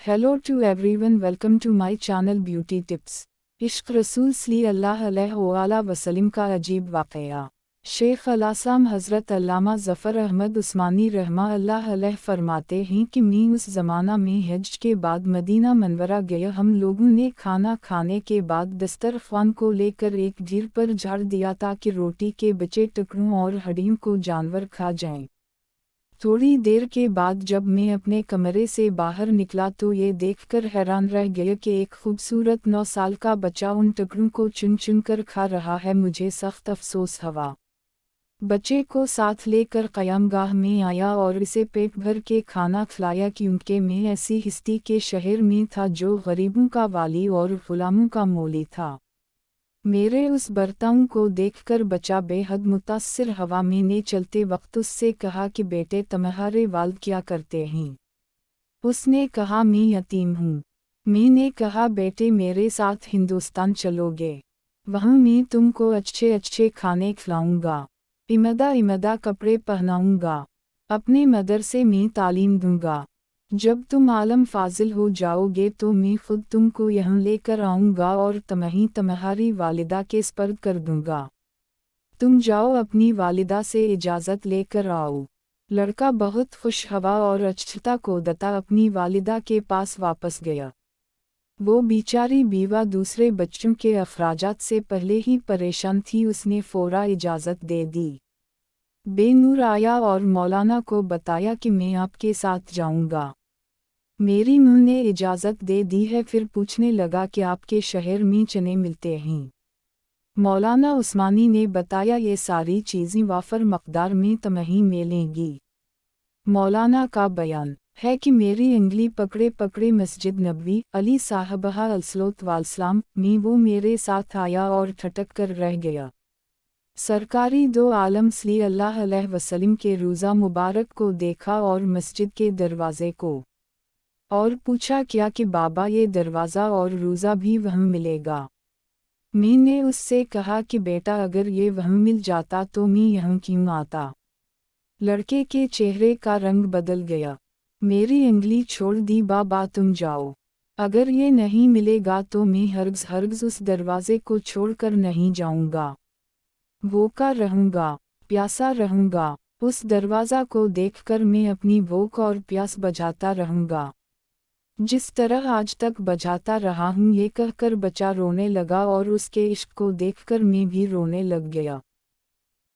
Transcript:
Hello to everyone, welcome to my channel Beauty Tips. इश्क रसूल सल्लल्लाहु अलैहि वसल्लम का अजीब वाक़या। शेख अल-आसाम हज़रत अल्लामा ज़फ़र अहमद उस्मानी रहमा अल्लाह अलैह फरमाते हैं कि मैं उस ज़माना में हज के बाद मदीना मनवरा गया। हम लोगों ने खाना खाने के बाद दस्तरख़्वान को लेकर एक ढीर पर झाड़ दिया ताकि रोटी के बचे टुकड़ों और हड्डियों को जानवर खा जाएं। थोड़ी देर के बाद जब मैं अपने कमरे से बाहर निकला तो ये देखकर हैरान रह गया कि एक खूबसूरत 9 साल का बच्चा उन टुकड़ों को चुन चुन कर खा रहा है। मुझे सख्त अफसोस हुआ। बच्चे को साथ लेकर क़यामगाह में आया और इसे पेट भर के खाना खिलाया क्योंकि मैं ऐसी हस्ती के शहर में था जो गरीबों का वाली और ग़ुलामों का मौली था। मेरे उस बर्ताव को देखकर बच्चा बेहद मुतासिर हुआ। मैंने चलते वक्त उससे कहा कि बेटे तुम्हारे वालिद क्या करते हैं? उसने कहा मैं यतीम हूँ। मैंने कहा बेटे मेरे साथ हिंदुस्तान चलोगे? वहाँ मैं तुमको अच्छे अच्छे खाने खिलाऊंगा, इमदा कपड़े पहनाऊंगा, अपने मदरसे में तालीम दूंगा। जब तुम आलम फाजिल हो जाओगे तो मैं खुद तुमको यहाँ लेकर आऊँगा और तुम्हारी वालिदा के स्पर्द कर दूँगा। तुम जाओ अपनी वालिदा से इजाज़त लेकर आओ। लड़का बहुत खुश हुआ और अछता कोदता अपनी वालिदा के पास वापस गया। वो बेचारी बीवा दूसरे बच्चों के अखराजात से पहले ही परेशान थी। उसने फ़ौरा इजाज़त दे दी। बेनूर आया और मौलाना को बताया कि मैं आपके साथ जाऊँगा। मेरी माँ ने इजाज़त दे दी है। फिर पूछने लगा कि आपके शहर में चने मिलते हैं? मौलाना उस्मानी ने बताया ये सारी चीज़ें वाफर मकदार में तुम्हें मिलेंगी। मौलाना का बयान है कि मेरी अंगली पकड़े पकड़े मस्जिद नबवी अली साहबहा अलसलोत वालसलाम में वो मेरे साथ आया और ठटक कर रह गया। सरकारी दो आलम सल्लल्लाहु अलैहि वसल्लम के रोज़ा मुबारक को देखा और मस्जिद के दरवाज़े को, और पूछा क्या कि बाबा ये दरवाज़ा और रोज़ा भी वहाँ मिलेगा? मैंने उससे कहा कि बेटा अगर ये वहाँ मिल जाता तो मैं यहाँ क्यों आता? लड़के के चेहरे का रंग बदल गया। मेरी अंगली छोड़ दी। बाबा तुम जाओ, अगर ये नहीं मिलेगा तो मैं हरगिज़ उस दरवाज़े को छोड़कर नहीं जाऊँगा। भूखा रहूँगा, प्यासा रहूँगा। उस दरवाज़ा को देखकर मैं अपनी भूख और प्यास बुझाता रहूँगा जिस तरह आज तक बुझाता रहा हूँ। ये कहकर बच्चा रोने लगा और उसके इश्क को देखकर मैं भी रोने लग गया।